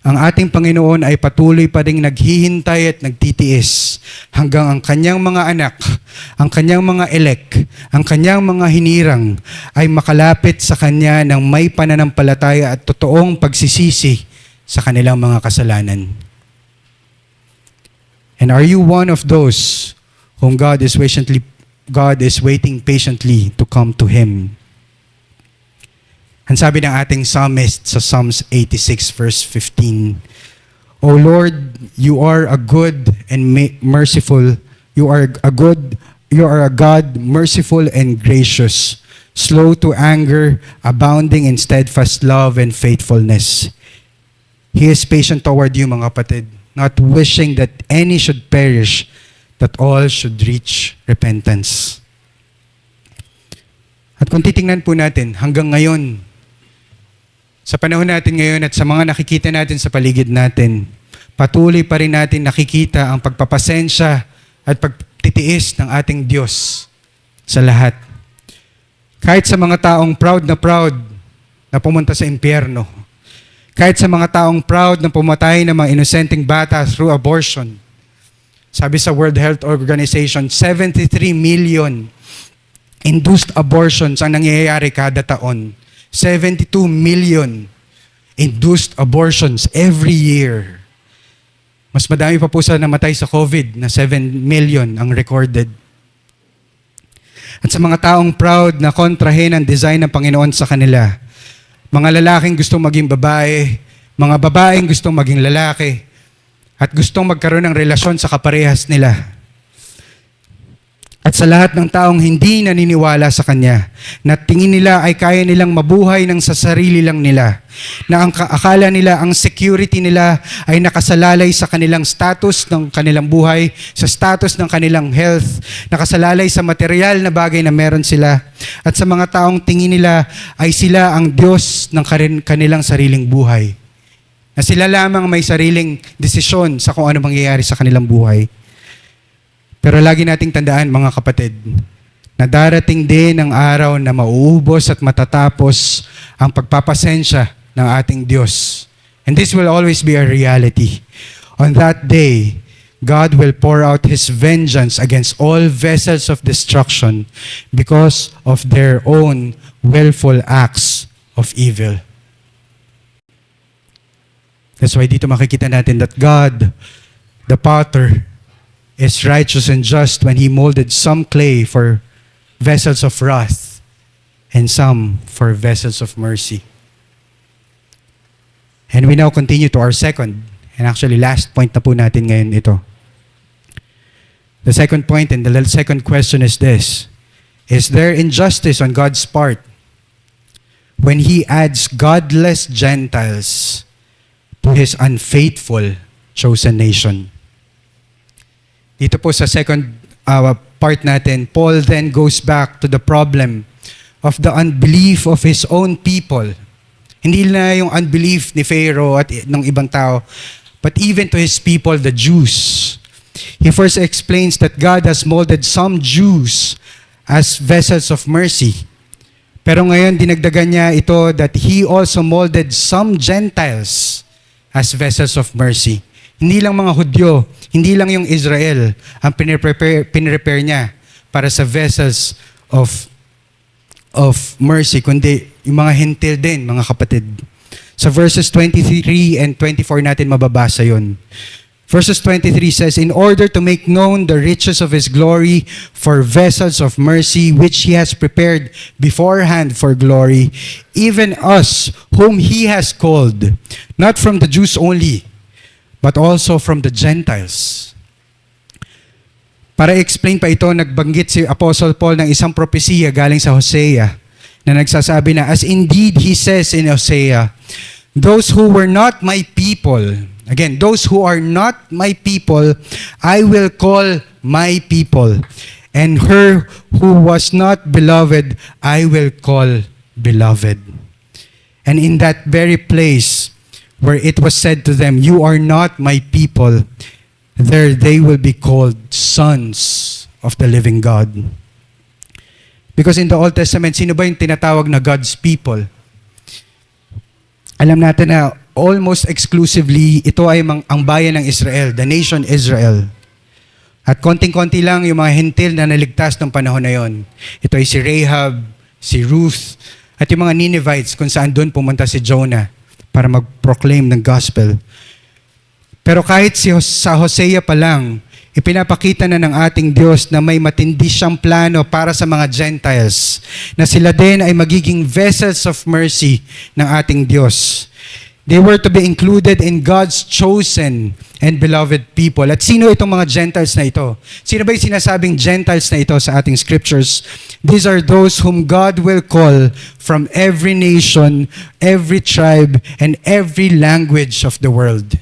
ang ating Panginoon ay patuloy pa ring naghihintay at nagtitiis hanggang ang kanyang mga anak, ang kanyang mga elect, ang kanyang mga hinirang ay makalapit sa kanya ng may pananampalataya at totoong pagsisisi sa kanilang mga kasalanan. And are you one of those whom God is waiting patiently to come to Him? Ang sabi ng ating psalmist sa Psalms 86 verse 15, O Lord, you are a good and merciful. You are a God merciful and gracious, slow to anger, abounding in steadfast love and faithfulness. He is patient toward you, mga kapatid, not wishing that any should perish, that all should reach repentance. At kung titingnan po natin, hanggang ngayon, sa panahon natin ngayon at sa mga nakikita natin sa paligid natin, patuloy pa rin natin nakikita ang pagpapasensya at pagtitiis ng ating Diyos sa lahat. Kahit sa mga taong proud na pumunta sa impyerno, kahit sa mga taong proud na pumatay ng mga inosenteng bata through abortion, sabi sa World Health Organization, 73 million induced abortions ang nangyayari kada taon. 72 million induced abortions every year. Mas madami pa po sa namatay sa COVID na 7 million ang recorded. At sa mga taong proud na kontrahin ang design ng Panginoon sa kanila, mga lalaking gustong maging babae, mga babaeng gustong maging lalaki, at gustong magkaroon ng relasyon sa kaparehas nila. At sa lahat ng taong hindi naniniwala sa Kanya, na tingin nila ay kaya nilang mabuhay ng sa sarili lang nila, na ang akala nila ang security nila ay nakasalalay sa kanilang status ng kanilang buhay, sa status ng kanilang health, nakasalalay sa material na bagay na meron sila, at sa mga taong tingin nila ay sila ang Diyos ng kanilang sariling buhay. Na sila lamang may sariling desisyon sa kung ano mangyayari sa kanilang buhay. Pero lagi nating tandaan, mga kapatid, na darating din ang araw na mauubos at matatapos ang pagpapasensya ng ating Diyos. And this will always be a reality. On that day, God will pour out His vengeance against all vessels of destruction because of their own willful acts of evil. That's why dito makikita natin that God, the Potter, is righteous and just when He molded some clay for vessels of wrath and some for vessels of mercy. And we now continue to our second and actually last point na po natin ngayon ito. The second point and the second question is this: is there injustice on God's part when He adds godless Gentiles to His unfaithful chosen nation? Dito po sa second part natin, Paul then goes back to the problem of the unbelief of his own people. Hindi na yung unbelief ni Pharaoh at ng ibang tao, but even to his people, the Jews. He first explains that God has molded some Jews as vessels of mercy. Pero ngayon, dinagdagan niya ito that He also molded some Gentiles as vessels of mercy. Hindi lang mga Hudyo, hindi lang yung Israel ang pinreprepare niya para sa vessels of mercy, kundi yung mga Hentil din, mga kapatid. Sa verses 23 and 24 natin mababasa yun. Verses 23 says, in order to make known the riches of His glory for vessels of mercy, which He has prepared beforehand for glory, even us, whom He has called, not from the Jews only, but also from the Gentiles. Para explain pa ito, nagbanggit si Apostle Paul ng isang propesiya galing sa Hosea na nagsasabi na, as indeed he says in Hosea, those who were not my people, again, those who are not my people, I will call my people. And her who was not beloved, I will call beloved. And in that very place, where it was said to them, you are not my people, there they will be called sons of the living God. Because in the Old Testament, sino ba yung tinatawag na God's people? Alam natin na almost exclusively, ito ay ang bayan ng Israel, the nation Israel. At konting-konti lang yung mga Hentil na naligtas ng panahon na yon. Ito ay si Rahab, si Ruth, at yung mga Ninevites kung saan doon pumunta si Jonah para mag-proclaim ng gospel. Pero kahit sa Hosea pa lang, ipinapakita na ng ating Diyos na may matindi siyang plano para sa mga Gentiles, na sila din ay magiging vessels of mercy ng ating Diyos. They were to be included in God's chosen and beloved people. At sino itong mga Gentiles na ito? Sino ba yung sinasabing Gentiles na ito sa ating scriptures? These are those whom God will call from every nation, every tribe, and every language of the world.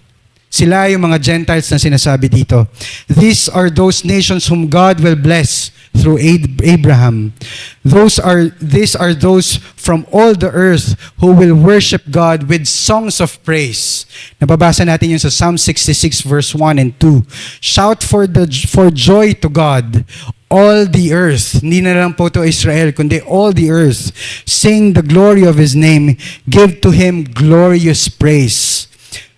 Sila yung mga Gentiles na sinasabi dito. These are those nations whom God will bless through Abraham. These are those from all the earth who will worship God with songs of praise. Nababasa natin yun sa Psalm 66 verse 1 and 2. Shout for joy to God, all the earth. Hindi na lang po to Israel, kundi all the earth. Sing the glory of His name. Give to Him glorious praise.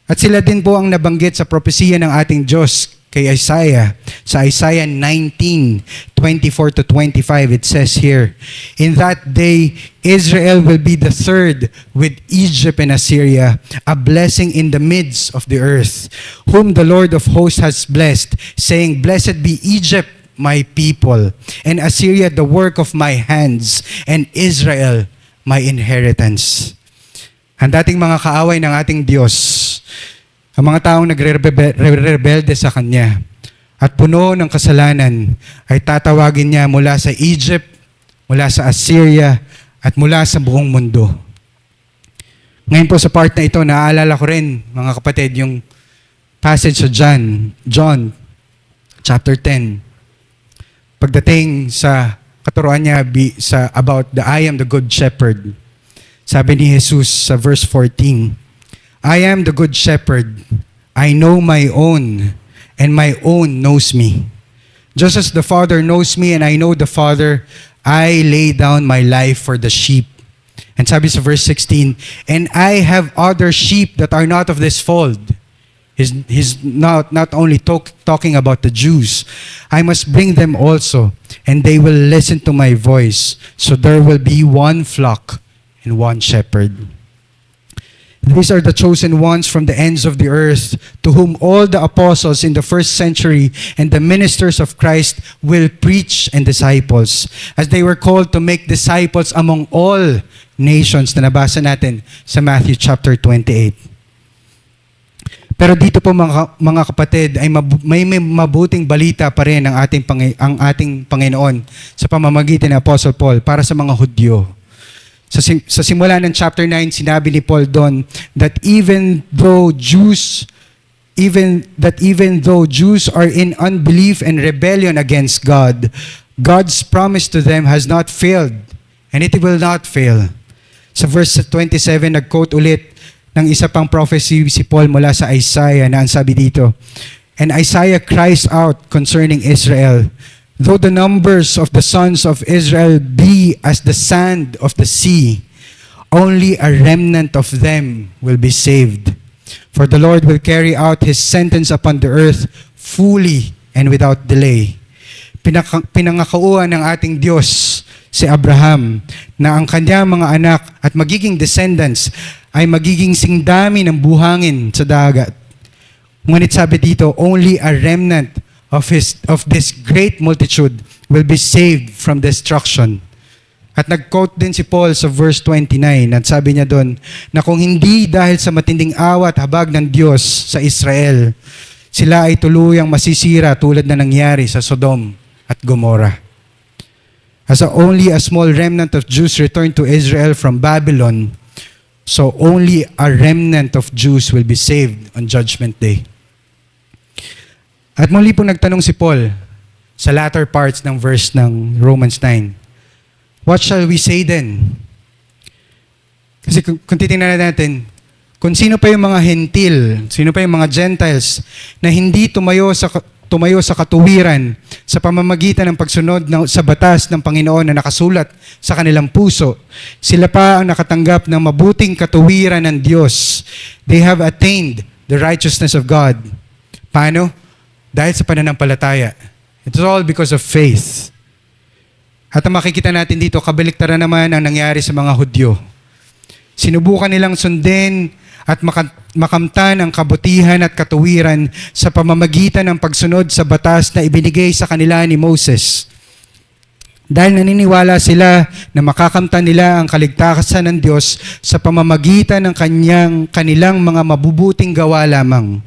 At sila din po ang nabanggit sa propesiya ng ating Diyos kay Isaiah. Sa Isaiah 19:24 to 25, it says here, in that day, Israel will be the third with Egypt and Assyria, a blessing in the midst of the earth, whom the Lord of hosts has blessed, saying, blessed be Egypt, my people, and Assyria, the work of my hands, and Israel, my inheritance. Ang dating mga kaaway ng ating Diyos, ang mga taong nagre-rebelde sa Kanya, at puno ng kasalanan ay tatawagin niya mula sa Egypt, mula sa Assyria, at mula sa buong mundo. Ngayon po sa part na ito, naaalala ko rin, mga kapatid, yung passage sa John chapter 10. Pagdating sa katuruan niya about the I am the good shepherd. Sabi ni Jesus sa verse 14, I am the good shepherd. I know my own, and my own knows me. Just as the Father knows me, and I know the Father, I lay down my life for the sheep. And sabi sa verse 16, and I have other sheep that are not of this fold. He's not only talking about the Jews. I must bring them also, and they will listen to my voice. So there will be one flock and one shepherd. These are the chosen ones from the ends of the earth, to whom all the apostles in the first century and the ministers of Christ will preach and disciples, as they were called to make disciples among all nations, na nabasa natin sa Matthew chapter 28. Pero dito po mga kapatid, ay may mabuting balita pa rin ang ating Panginoon sa pamamagitan ng Apostle Paul para sa mga Hudyo. Sa simula ng chapter 9, sinabi ni Paul doon that even though Jews are in unbelief and rebellion against God, God's promise to them has not failed, and it will not fail. Sa verse 27, nag-quote ulit ng isa pang prophecy si Paul mula sa Isaiah, na ang sabi dito, and Isaiah cries out concerning Israel, though the numbers of the sons of Israel be as the sand of the sea, only a remnant of them will be saved. For the Lord will carry out His sentence upon the earth fully and without delay. Pinangakauan ng ating Diyos si Abraham na ang kanyang mga anak at magiging descendants ay magiging singdami ng buhangin sa dagat. Ngunit sabi dito, only a remnant of this great multitude will be saved from destruction. At nag-quote din si Paul sa verse 29, at sabi niya doon, na kung hindi dahil sa matinding awa at habag ng Diyos sa Israel, sila ay tuluyang masisira tulad na nangyari sa Sodom at Gomorrah. As only a small remnant of Jews returned to Israel from Babylon, so only a remnant of Jews will be saved on Judgment Day. At muli po nagtanong si Paul sa latter parts ng verse ng Romans 9, what shall we say then? Kasi kung titingnan natin, kung sino pa yung mga hentil, sino pa yung mga Gentiles na hindi tumayo sa katuwiran sa pamamagitan ng pagsunod sa batas ng Panginoon na nakasulat sa kanilang puso, sila pa ang nakatanggap ng mabuting katuwiran ng Diyos. They have attained the righteousness of God. Paano? Dahil sa pananampalataya. It's all because of faith. At ang makikita natin dito, kabaliktaran naman ang nangyari sa mga Hudyo. Sinubukan nilang sundin at makamtan ang kabutihan at katuwiran sa pamamagitan ng pagsunod sa batas na ibinigay sa kanila ni Moses. Dahil naniniwala sila na makakamtan nila ang kaligtasan ng Diyos sa pamamagitan ng kanilang mga mabubuting gawa lamang.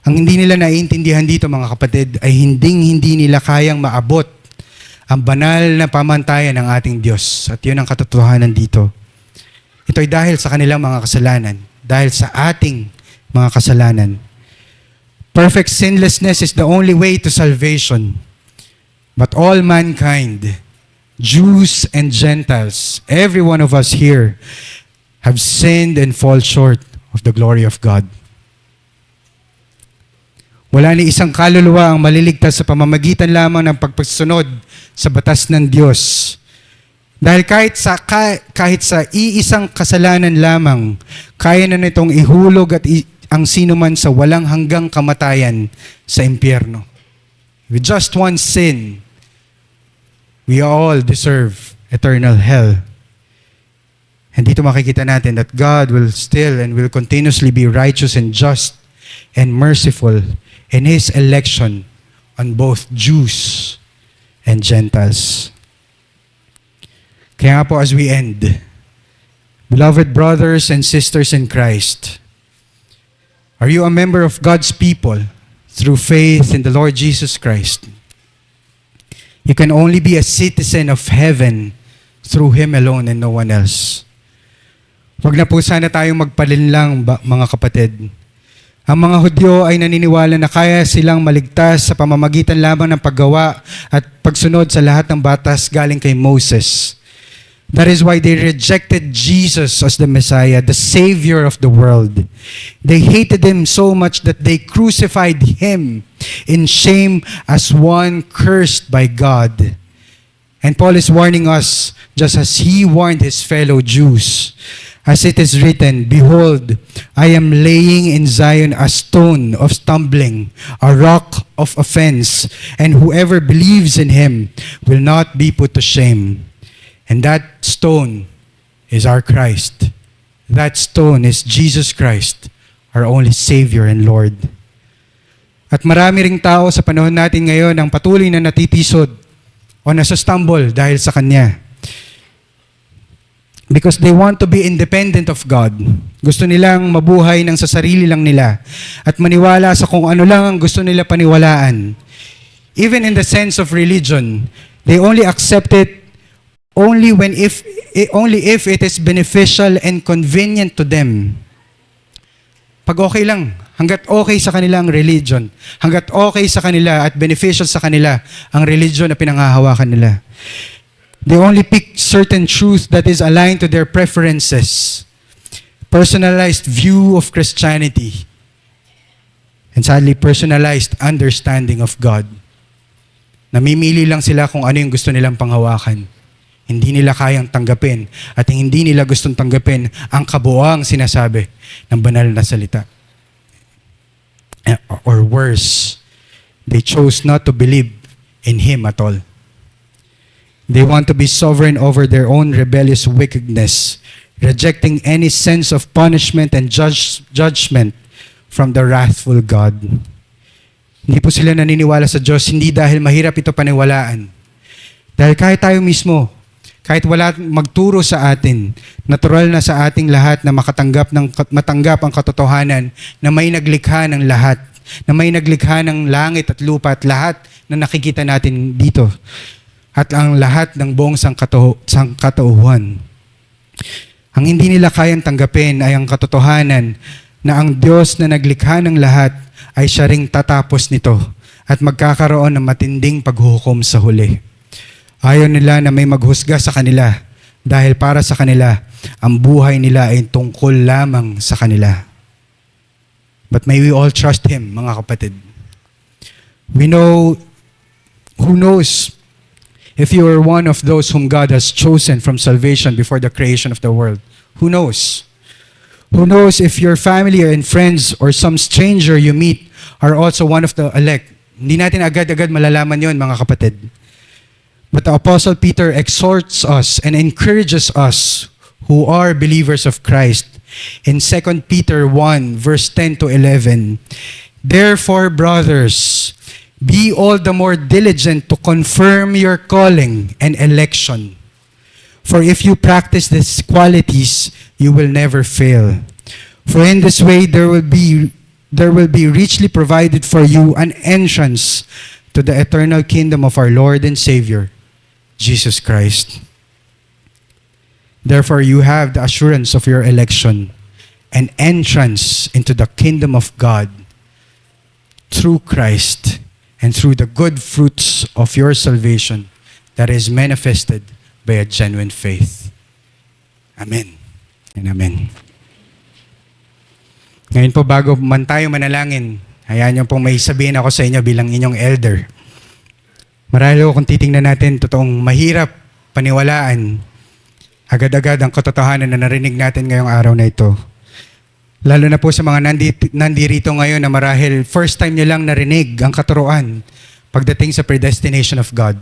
Ang hindi nila naiintindihan dito, mga kapatid, ay hindi nila kayang maabot ang banal na pamantayan ng ating Diyos. At yun ang katotohanan dito. Ito ay dahil sa kanilang mga kasalanan. Dahil sa ating mga kasalanan. Perfect sinlessness is the only way to salvation. But all mankind, Jews and Gentiles, every one of us here, have sinned and fall short of the glory of God. Wala ni isang kaluluwa ang maliligtas sa pamamagitan lamang ng pagpasunod sa batas ng Diyos. Dahil kahit sa iisang kasalanan lamang, kaya na nitong ihulog at ang sinuman sa walang hanggang kamatayan sa impyerno. With just one sin, we all deserve eternal hell. And dito makikita natin that God will still and will continuously be righteous and just and merciful in His election on both Jews and Gentiles. Kaya po as we end, beloved brothers and sisters in Christ, are you a member of God's people? through faith in the Lord Jesus Christ. You can only be a citizen of heaven through Him alone and no one else. Huwag na po sana tayong magpalinlang, mga kapatid. Ang mga Hudyo ay naniniwala na kaya silang maligtas sa pamamagitan lamang ng paggawa at pagsunod sa lahat ng batas galing kay Moses. That is why they rejected Jesus as the Messiah, the Savior of the world. They hated Him so much that they crucified Him in shame as one cursed by God. And Paul is warning us, just as he warned his fellow Jews. As it is written, "Behold, I am laying in Zion a stone of stumbling, a rock of offense, and whoever believes in Him will not be put to shame." And that stone is our Christ. That stone is Jesus Christ, our only Savior and Lord. At marami ring tao sa panahon natin ngayon ang patuloy na natitisod o nasa-stumble dahil sa Kanya. Because they want to be independent of God. Gusto nilang mabuhay ng sa sarili lang nila at maniwala sa kung ano lang ang gusto nila paniwalaan. Even in the sense of religion, they only accept it only if it is beneficial and convenient to them. Pag okay lang, hanggat okay sa kanila ang religion, hanggat okay sa kanila at beneficial sa kanila ang religion na pinanghahawakan nila. They only pick certain truth that is aligned to their preferences. Personalized view of Christianity. And sadly, personalized understanding of God. Namimili lang sila kung ano yung gusto nilang panghawakan. Hindi nila kayang tanggapin at hindi nila gustong tanggapin ang kabuuang sinasabi ng banal na salita. Or worse, they chose not to believe in Him at all. They want to be sovereign over their own rebellious wickedness, rejecting any sense of punishment and judgment from the wrathful God. Hindi po sila naniniwala sa Diyos, hindi dahil mahirap ito paniwalaan. Dahil kahit tayo mismo, kahit wala magturo sa atin, natural na sa ating lahat na matanggap ang katotohanan na may naglikha ng lahat, na may naglikha ng langit at lupa at lahat na nakikita natin dito. At ang lahat ng buong sangkatauhan. Ang hindi nila kayang tanggapin ay ang katotohanan na ang Diyos na naglikha ng lahat ay siya ring tatapos nito at magkakaroon ng matinding paghuhukom sa huli. Ayaw nila na may maghusga sa kanila dahil para sa kanila, ang buhay nila ay tungkol lamang sa kanila. But may we all trust Him, mga kapatid. We know, who knows if you are one of those whom God has chosen from salvation before the creation of the world? Who knows? Who knows if your family and friends or some stranger you meet are also one of the elect? Hindi natin agad-agad malalaman yon, mga kapatid. But the Apostle Peter exhorts us and encourages us who are believers of Christ in 2 Peter 1 verse 10 to 11. Therefore, brothers, be all the more diligent to confirm your calling and election. For if you practice these qualities, you will never fail. For in this way there will be richly provided for you an entrance to the eternal kingdom of our Lord and Savior, Jesus Christ. Therefore you have the assurance of your election, an entrance into the kingdom of God through Christ, and through the good fruits of your salvation that is manifested by a genuine faith. Amen and amen. Ngayon po, bago man tayo manalangin, hayaan niyo pong may sabihin ako sa inyo bilang inyong elder. Marahil kung titingnan natin, totoong mahirap paniwalaan agad-agad ang katotohanan na narinig natin ngayong araw na ito. Lalo na po sa mga nandirito ngayon na marahil first time nyo lang narinig ang katuruan pagdating sa predestination of God.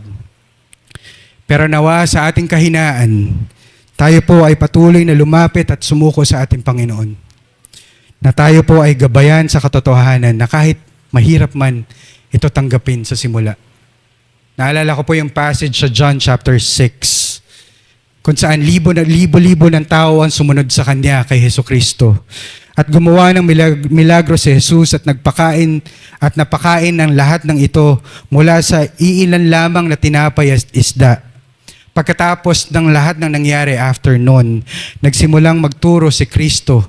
Pero nawa sa ating kahinaan, tayo po ay patuloy na lumapit at sumuko sa ating Panginoon. Na tayo po ay gabayan sa katotohanan na kahit mahirap man, ito tanggapin sa simula. Naalala ko po yung passage sa John chapter 6, kung saan libo-libo ng tao ang sumunod sa Kanya kay Jesucristo. At gumawa ng milagro si Jesus at napakain ng lahat ng ito mula sa iilan lamang na tinapay at isda. Pagkatapos ng lahat ng nangyari after noon, nagsimulang magturo si Kristo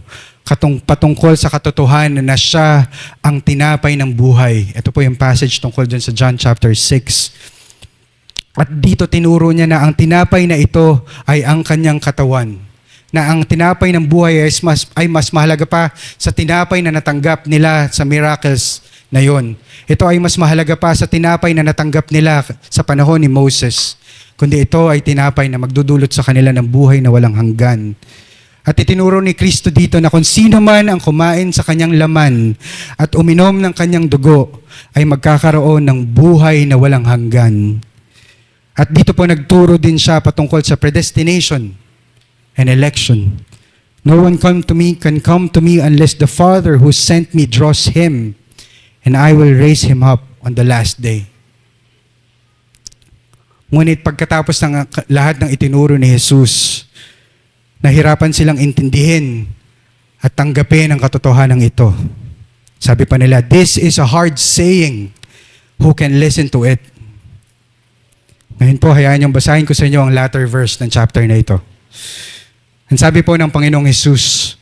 patungkol sa katotohanan na siya ang tinapay ng buhay. Ito po yung passage tungkol dyan sa John chapter 6. At dito tinuro niya na ang tinapay na ito ay ang kanyang katawan. Na ang tinapay ng buhay ay mas mahalaga pa sa tinapay na natanggap nila sa miracles na yon. Ito ay mas mahalaga pa sa tinapay na natanggap nila sa panahon ni Moses. Kundi ito ay tinapay na magdudulot sa kanila ng buhay na walang hanggan. At itinuro ni Kristo dito na kung sino man ang kumain sa kanyang laman at uminom ng kanyang dugo ay magkakaroon ng buhay na walang hanggan. At dito po nagturo din siya patungkol sa predestination and election. No one can come to me unless the Father who sent me draws him, and I will raise him up on the last day. Ngunit pagkatapos ng lahat ng itinuro ni Jesus, nahirapan silang intindihin at tanggapin ang katotohanan ito. Sabi pa nila, this is a hard saying. Who can listen to it? Ngayon po, hayaan niyong basahin ko sa inyo ang latter verse ng chapter na ito. Ang sabi po ng Panginoong Jesus,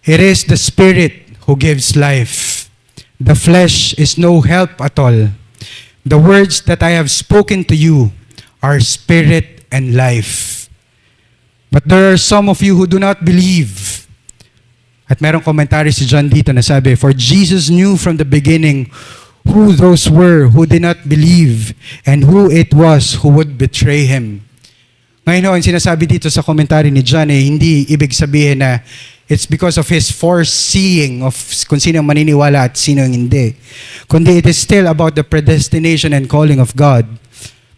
it is the Spirit who gives life. The flesh is no help at all. The words that I have spoken to you are spirit and life. But there are some of you who do not believe. At merong komentary si John dito na sabi, for Jesus knew from the beginning who those were who did not believe and who it was who would betray him. Ngayon ang sinasabi dito sa komentary ni John hindi ibig sabihin na it's because of his foreseeing of kung sino ang maniniwala at sino ang hindi. Kundi it is still about the predestination and calling of God.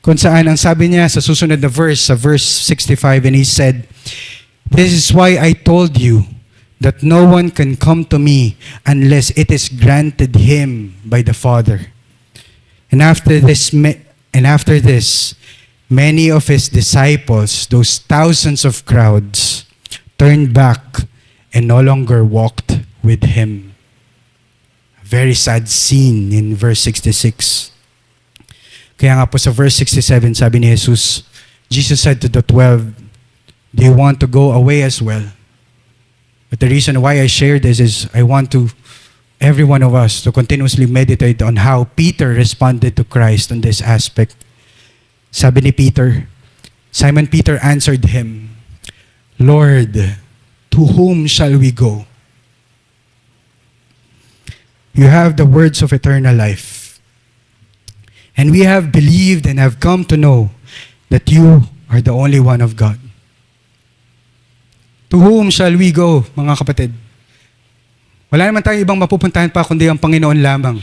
Kung saan ang sabi niya sa susunod na verse, sa verse 65, and he said, this is why I told you that no one can come to me unless it is granted him by the Father. And after this, many of his disciples, those thousands of crowds, turned back and no longer walked with him. A very sad scene in verse 66. Kaya nga po sa verse 67, sabi ni Jesus, Jesus said to the 12, do you want to go away as well? But the reason why I share this is I want every one of us to continuously meditate on how Peter responded to Christ on this aspect. Sabi ni Peter, Simon Peter answered him, Lord, to whom shall we go? You have the words of eternal life. And we have believed and have come to know that you are the only one of God. To whom shall we go, mga kapatid? Wala naman tayong ibang mapupuntahan pa kundi ang Panginoon lamang.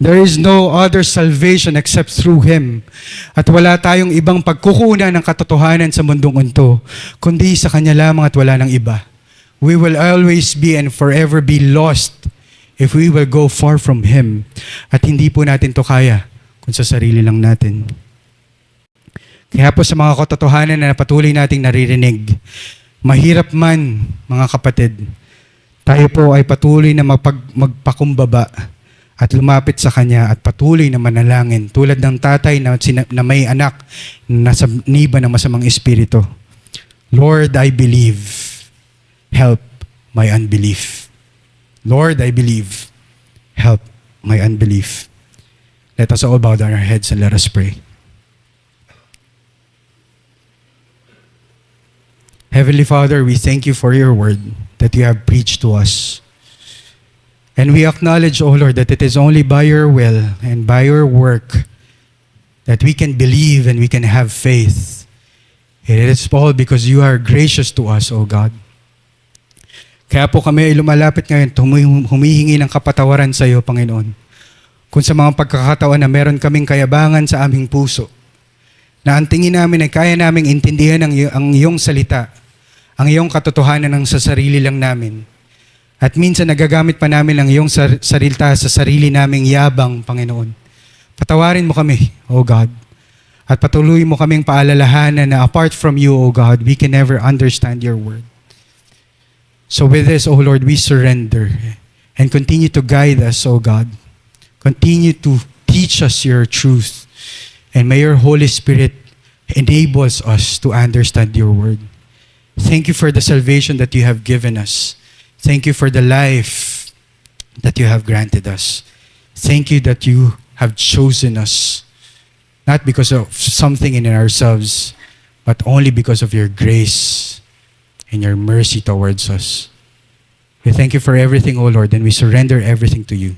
There is no other salvation except through Him. At wala tayong ibang pagkukunan ng katotohanan sa mundong ito, kundi sa Kanya lamang at wala ng iba. We will always be and forever be lost if we will go far from Him. At hindi po natin to kaya kung sa sarili lang natin. Kaya po sa mga katotohanan na patuloy nating naririnig, mahirap man, mga kapatid, tayo po ay patuloy na magpakumbaba at lumapit sa Kanya at patuloy na manalangin tulad ng tatay na may anak na nasa niba ng masamang espiritu. Lord, I believe. Help my unbelief. Lord, I believe. Help my unbelief. Let us all bow down our heads and let us pray. Heavenly Father, we thank you for your word that you have preached to us. And we acknowledge, O Lord, that it is only by your will and by your work that we can believe and we can have faith. It is all because you are gracious to us, O God. Kaya po kami ay lumalapit ngayon, humihingi ng kapatawaran sa iyo, Panginoon. Kung sa mga pagkakataon na meron kaming kayabangan sa aming puso, na ang tingin namin ay kaya naming intindihan ang iyong salita, ang iyong katotohanan ng sa sarili lang namin. At minsan nagagamit pa namin ang iyong salita sa sarili naming yabang, Panginoon. Patawarin mo kami, O God. At patuloy mo kaming paalalahanan na apart from you, O God, we can never understand your word. So with this, O Lord, we surrender and continue to guide us, O God. Continue to teach us your truth. And may your Holy Spirit enables us to understand your word. Thank you for the salvation that you have given us. Thank you for the life that you have granted us. Thank you that you have chosen us, not because of something in ourselves, but only because of your grace and your mercy towards us. We thank you for everything, O Lord, and we surrender everything to you.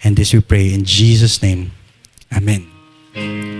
And this we pray in Jesus' name. Amen.